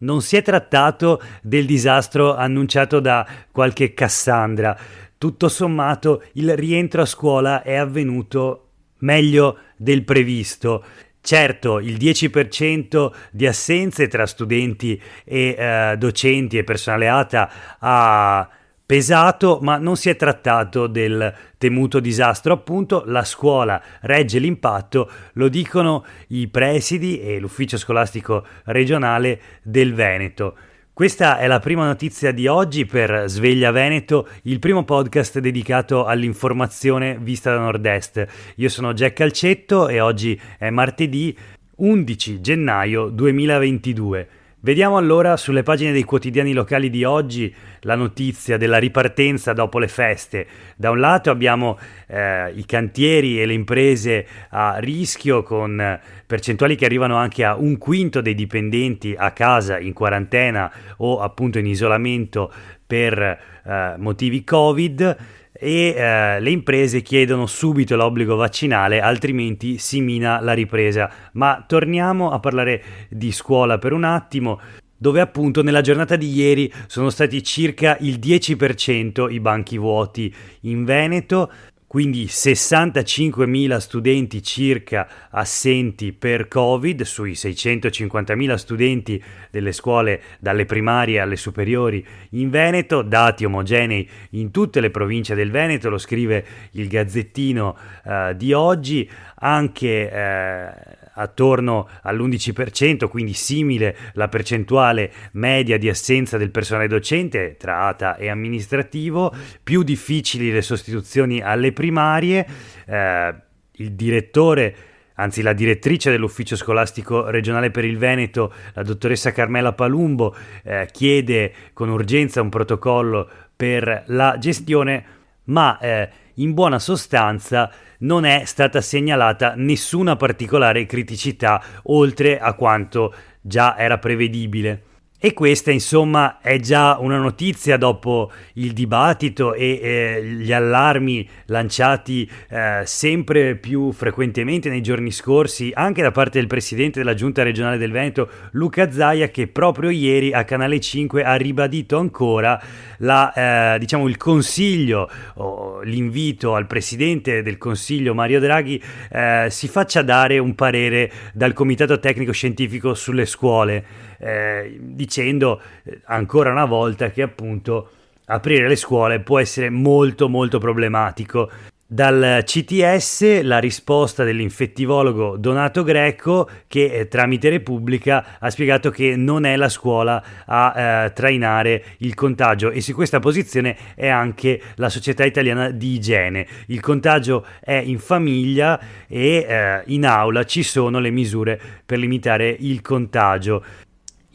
non si è trattato del disastro annunciato da qualche Cassandra. Tutto sommato il rientro a scuola è avvenuto meglio del previsto. Certo, il 10% di assenze tra studenti e docenti e personale ATA ha pesato, ma non si è trattato del temuto disastro. Appunto, la scuola regge l'impatto, lo dicono i presidi e l'ufficio scolastico regionale del Veneto. Questa è la prima notizia di oggi per Sveglia Veneto, il primo podcast dedicato all'informazione vista da Nord-Est. Io sono Jack Calcetto e oggi è martedì 11 gennaio 2022. Vediamo allora sulle pagine dei quotidiani locali di oggi la notizia della ripartenza dopo le feste. Da un lato abbiamo i cantieri e le imprese a rischio con percentuali che arrivano anche a un quinto dei dipendenti a casa in quarantena o appunto in isolamento per motivi Covid. E le imprese chiedono subito l'obbligo vaccinale, altrimenti si mina la ripresa. Ma torniamo a parlare di scuola per un attimo, dove appunto nella giornata di ieri sono stati circa il 10% i banchi vuoti in Veneto, quindi 65.000 studenti circa assenti per Covid sui 650.000 studenti delle scuole dalle primarie alle superiori in Veneto, dati omogenei in tutte le province del Veneto, lo scrive il Gazzettino di oggi, anche attorno all'11%, quindi simile la percentuale media di assenza del personale docente tra ATA e amministrativo, più difficili le sostituzioni alle primarie, il direttore, anzi la direttrice dell'ufficio scolastico regionale per il Veneto, la dottoressa Carmela Palumbo, chiede con urgenza un protocollo per la gestione, ma in buona sostanza non è stata segnalata nessuna particolare criticità oltre a quanto già era prevedibile. E questa insomma è già una notizia dopo il dibattito e gli allarmi lanciati sempre più frequentemente nei giorni scorsi anche da parte del presidente della giunta regionale del Veneto Luca Zaia, che proprio ieri a Canale 5 ha ribadito ancora il consiglio, l'invito al presidente del consiglio Mario Draghi si faccia dare un parere dal comitato tecnico scientifico sulle scuole, dicendo ancora una volta che appunto aprire le scuole può essere molto molto problematico. Dal CTS la risposta dell'infettivologo Donato Greco, che tramite Repubblica ha spiegato che non è la scuola a trainare il contagio, e su questa posizione è anche la Società Italiana di Igiene. Il contagio è in famiglia e in aula ci sono le misure per limitare il contagio.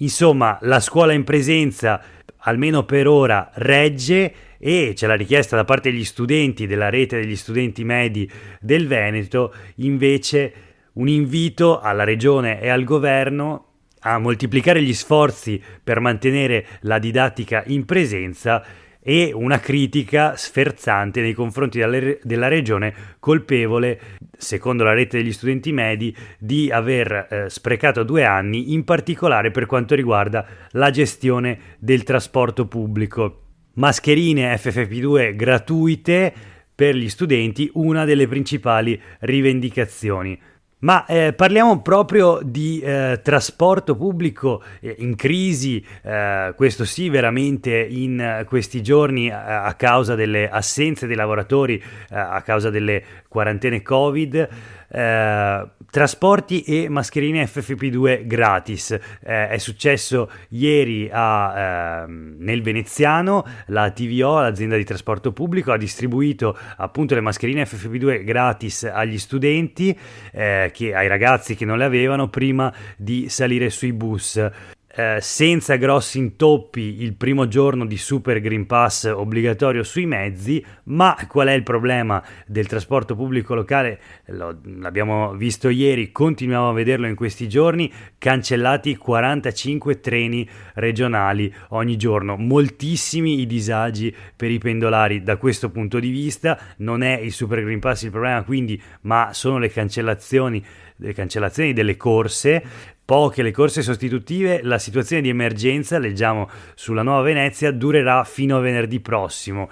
Insomma, la scuola in presenza, almeno per ora, regge, e c'è la richiesta da parte degli studenti, della rete degli studenti medi del Veneto, invece un invito alla regione e al governo a moltiplicare gli sforzi per mantenere la didattica in presenza, e una critica sferzante nei confronti della regione, colpevole, secondo la rete degli studenti medi, di aver sprecato 2 anni, in particolare per quanto riguarda la gestione del trasporto pubblico. Mascherine FFP2 gratuite per gli studenti, una delle principali rivendicazioni. Ma parliamo proprio di trasporto pubblico in crisi, questo sì veramente in questi giorni a causa delle assenze dei lavoratori, a causa delle quarantene Covid. Trasporti e mascherine FFP2 gratis. È successo ieri nel Veneziano. La TVO, l'azienda di trasporto pubblico, ha distribuito appunto le mascherine FFP2 gratis agli studenti, ai ragazzi che non le avevano prima di salire sui bus. Senza grossi intoppi il primo giorno di Super Green Pass obbligatorio sui mezzi. Ma qual è il problema del trasporto pubblico locale? L'abbiamo visto ieri, continuiamo a vederlo in questi giorni: cancellati 45 treni regionali ogni giorno. Moltissimi i disagi per i pendolari da questo punto di vista. Non è il Super Green Pass il problema, quindi, ma sono le cancellazioni delle corse. poche le corse sostitutive, la situazione di emergenza, leggiamo sulla Nuova Venezia, durerà fino a venerdì prossimo.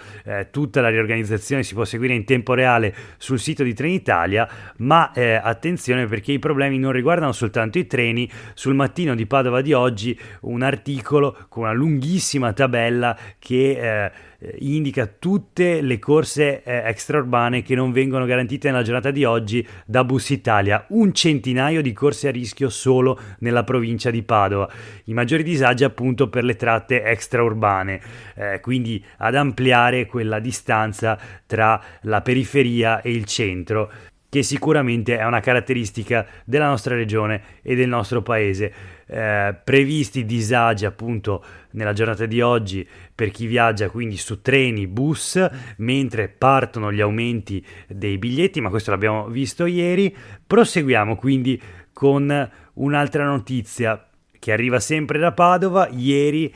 Tutta la riorganizzazione si può seguire in tempo reale sul sito di Trenitalia, ma attenzione, perché i problemi non riguardano soltanto i treni. Sul Mattino di Padova di oggi un articolo con una lunghissima tabella che indica tutte le corse extraurbane che non vengono garantite nella giornata di oggi da Bus Italia, un centinaio di corse a rischio solo nella provincia di Padova. I maggiori disagi appunto per le tratte extraurbane, quindi ad ampliare quella distanza tra la periferia e il centro, che sicuramente è una caratteristica della nostra regione e del nostro paese. Previsti disagi appunto nella giornata di oggi per chi viaggia quindi su treni, bus, mentre partono gli aumenti dei biglietti, ma questo l'abbiamo visto ieri. Proseguiamo quindi con un'altra notizia che arriva sempre da Padova. Ieri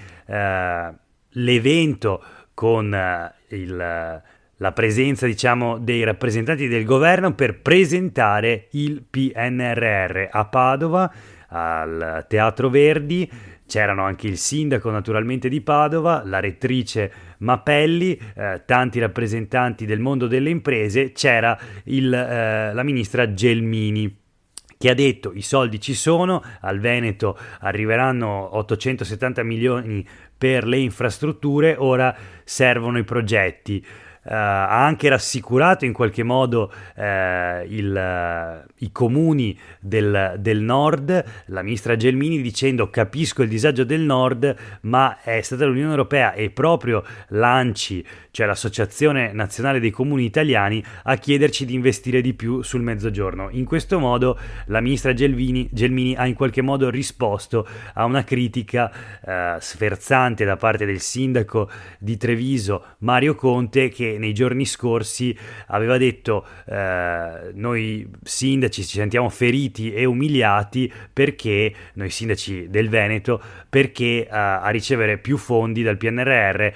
l'evento con la presenza, diciamo, dei rappresentanti del governo per presentare il PNRR a Padova, al Teatro Verdi. C'erano anche il sindaco naturalmente di Padova, la rettrice Mapelli, tanti rappresentanti del mondo delle imprese. C'era la ministra Gelmini, che ha detto: i soldi ci sono, al Veneto arriveranno 870 milioni per le infrastrutture, ora servono i progetti. Ha anche rassicurato in qualche modo i comuni del nord, la ministra Gelmini, dicendo: capisco il disagio del nord, ma è stata l'Unione Europea e proprio l'ANCI, cioè l'Associazione Nazionale dei Comuni Italiani, a chiederci di investire di più sul Mezzogiorno. In questo modo la ministra Gelmini ha in qualche modo risposto a una critica sferzante da parte del sindaco di Treviso, Mario Conte, che nei giorni scorsi aveva detto: noi sindaci ci sentiamo feriti e umiliati, perché noi sindaci del Veneto, perché a ricevere più fondi dal PNRR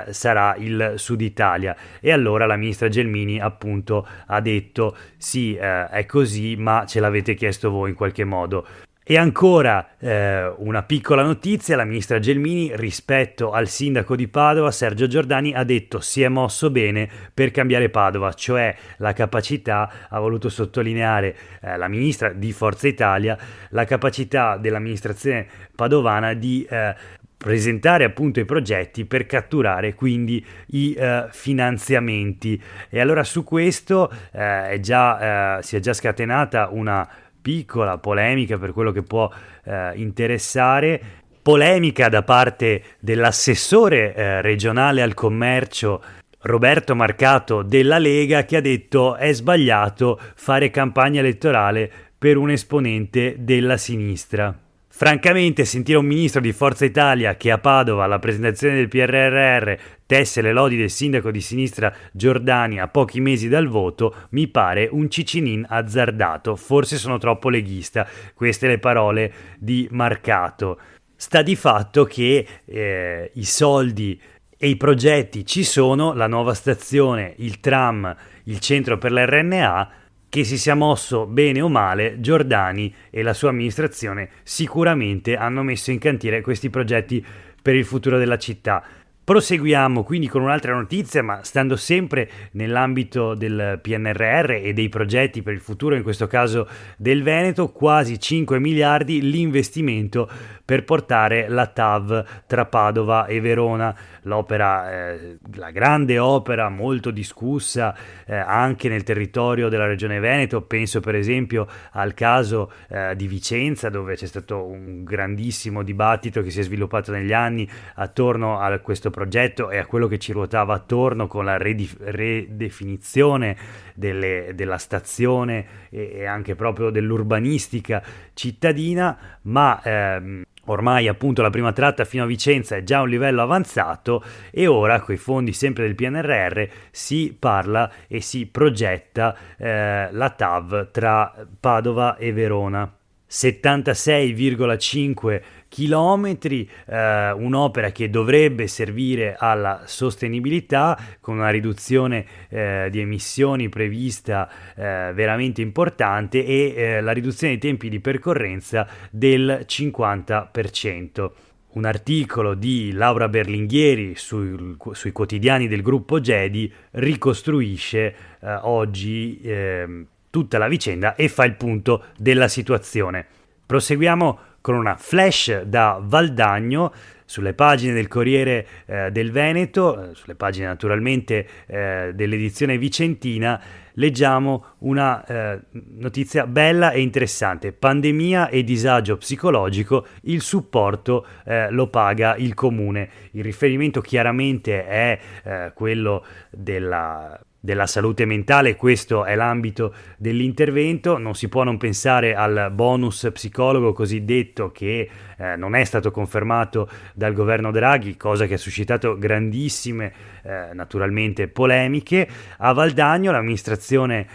sarà il Sud Italia. E allora la ministra Gelmini appunto ha detto: sì, è così, ma ce l'avete chiesto voi in qualche modo. E ancora una piccola notizia: la ministra Gelmini, rispetto al sindaco di Padova Sergio Giordani, ha detto: si è mosso bene per cambiare Padova, cioè la capacità, ha voluto sottolineare la ministra di Forza Italia, la capacità dell'amministrazione padovana di presentare appunto i progetti per catturare quindi i finanziamenti. E allora su questo si è già scatenata una piccola polemica, per quello che può interessare, polemica da parte dell'assessore regionale al commercio Roberto Marcato della Lega, che ha detto: è sbagliato fare campagna elettorale per un esponente della sinistra. Francamente, sentire un ministro di Forza Italia che a Padova alla presentazione del PNRR tesse le lodi del sindaco di sinistra Giordani a pochi mesi dal voto mi pare un cicinin azzardato. Forse sono troppo leghista. Queste le parole di Marcato. Sta di fatto che i soldi e i progetti ci sono, la nuova stazione, il tram, il centro per l'RNA. Che si sia mosso bene o male, Giordani e la sua amministrazione sicuramente hanno messo in cantiere questi progetti per il futuro della città. Proseguiamo quindi con un'altra notizia, ma stando sempre nell'ambito del PNRR e dei progetti per il futuro, in questo caso del Veneto. Quasi 5 miliardi l'investimento per portare la TAV tra Padova e Verona, l'opera, la grande opera molto discussa anche nel territorio della regione Veneto. Penso per esempio al caso di Vicenza, dove c'è stato un grandissimo dibattito che si è sviluppato negli anni attorno a questo progetto e a quello che ci ruotava attorno, con la redefinizione della stazione e anche proprio dell'urbanistica cittadina, ma ormai appunto la prima tratta fino a Vicenza è già a un livello avanzato, e ora coi fondi sempre del PNRR si parla e si progetta la TAV tra Padova e Verona. 76,5 chilometri, un'opera che dovrebbe servire alla sostenibilità con una riduzione di emissioni prevista veramente importante e la riduzione dei tempi di percorrenza del 50%. Un articolo di Laura Berlinghieri sui quotidiani del gruppo Gedi ricostruisce oggi tutta la vicenda e fa il punto della situazione. Proseguiamo con una flash da Valdagno. Sulle pagine del Corriere del Veneto, sulle pagine naturalmente dell'edizione vicentina, leggiamo una notizia bella e interessante. Pandemia e disagio psicologico, il supporto lo paga il comune. Il riferimento chiaramente è quello della salute mentale, questo è l'ambito dell'intervento. Non si può non pensare al bonus psicologo cosiddetto che non è stato confermato dal governo Draghi, cosa che ha suscitato grandissime naturalmente polemiche. A Valdagno l'amministrazione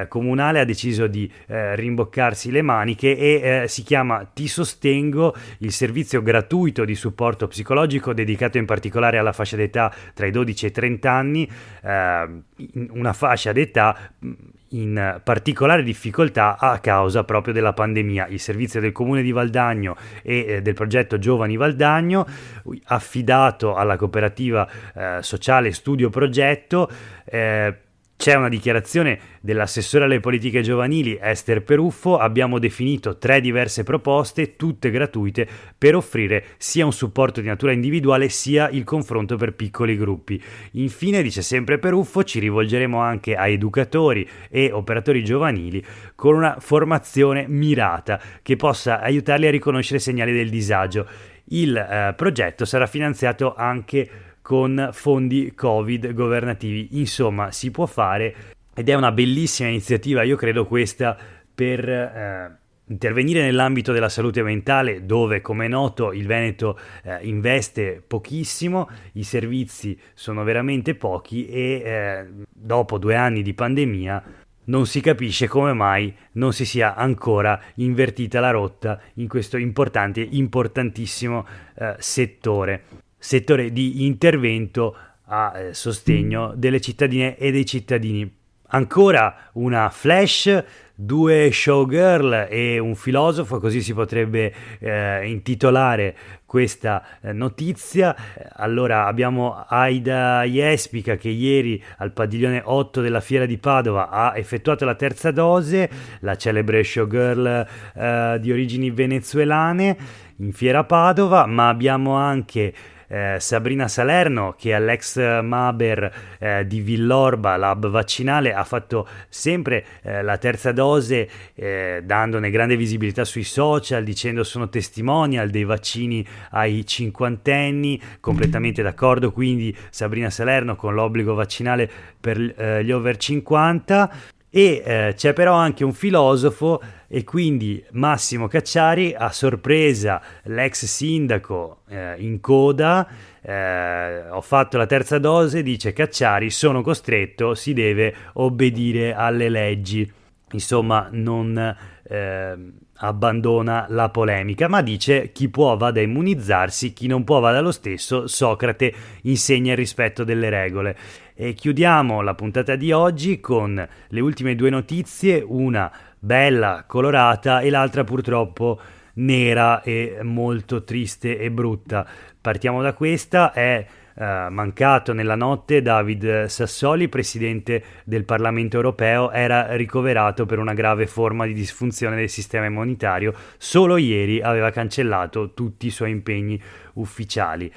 comunale ha deciso di rimboccarsi le maniche e si chiama Ti Sostengo, il servizio gratuito di supporto psicologico dedicato in particolare alla fascia d'età tra i 12 e i 30 anni, una fascia d'età in particolare difficoltà a causa proprio della pandemia. Il servizio del comune di Valdagno e del progetto Giovani Valdagno, affidato alla cooperativa sociale Studio Progetto. C'è una dichiarazione dell'assessore alle politiche giovanili Ester Peruffo. Abbiamo definito 3 diverse proposte, tutte gratuite, per offrire sia un supporto di natura individuale sia il confronto per piccoli gruppi. Infine, dice sempre Peruffo, ci rivolgeremo anche a educatori e operatori giovanili con una formazione mirata che possa aiutarli a riconoscere segnali del disagio. Il progetto sarà finanziato anche con fondi Covid governativi. Insomma, si può fare ed è una bellissima iniziativa, io credo, questa per intervenire nell'ambito della salute mentale, dove, come è noto, il Veneto investe pochissimo, i servizi sono veramente pochi e dopo 2 anni di pandemia non si capisce come mai non si sia ancora invertita la rotta in questo importantissimo settore di intervento a sostegno delle cittadine e dei cittadini. Ancora una flash, 2 showgirl e un filosofo, così si potrebbe intitolare questa notizia. Allora abbiamo Aida Jespica che ieri al padiglione 8 della Fiera di Padova ha effettuato la terza dose, la celebre showgirl di origini venezuelane in Fiera Padova, ma abbiamo anche Sabrina Salerno che all'ex Maber di Villorba, l'hub vaccinale, ha fatto sempre la terza dose, dandone grande visibilità sui social, dicendo sono testimonial dei vaccini ai cinquantenni. Completamente d'accordo quindi Sabrina Salerno con l'obbligo vaccinale per gli over 50. E c'è però anche un filosofo, e quindi Massimo Cacciari, a sorpresa l'ex sindaco in coda. Ho fatto la terza dose, dice Cacciari, sono costretto, si deve obbedire alle leggi. Insomma, non abbandona la polemica, ma dice chi può vada a immunizzarsi, chi non può vada lo stesso. Socrate insegna il rispetto delle regole. E chiudiamo la puntata di oggi con le ultime 2 notizie, una bella, colorata, e l'altra purtroppo nera e molto triste e brutta. Partiamo da questa. È mancato nella notte David Sassoli, presidente del Parlamento europeo. Era ricoverato per una grave forma di disfunzione del sistema immunitario. Solo ieri aveva cancellato tutti i suoi impegni ufficiali.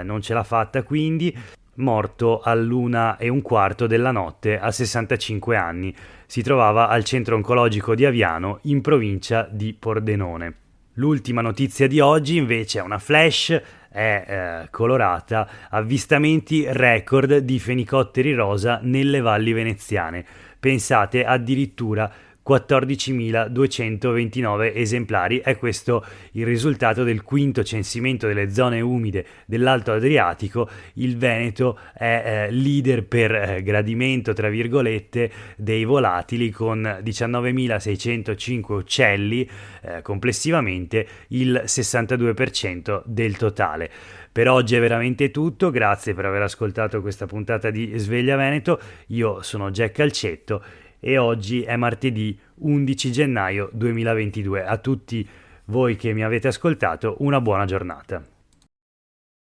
Non ce l'ha fatta quindi, morto all'1:15 della notte a 65 anni. Si trovava al centro oncologico di Aviano, in provincia di Pordenone. L'ultima notizia di oggi invece è una flash, è colorata. Avvistamenti record di fenicotteri rosa nelle valli veneziane. Pensate, addirittura 14.229 esemplari. È questo il risultato del quinto censimento delle zone umide dell'Alto Adriatico. Il Veneto è leader per gradimento, tra virgolette, dei volatili, con 19.605 uccelli, complessivamente il 62% del totale. Per oggi è veramente tutto, grazie per aver ascoltato questa puntata di Sveglia Veneto. Io sono Jack Calcetto e oggi è martedì 11 gennaio 2022. A tutti voi che mi avete ascoltato, una buona giornata.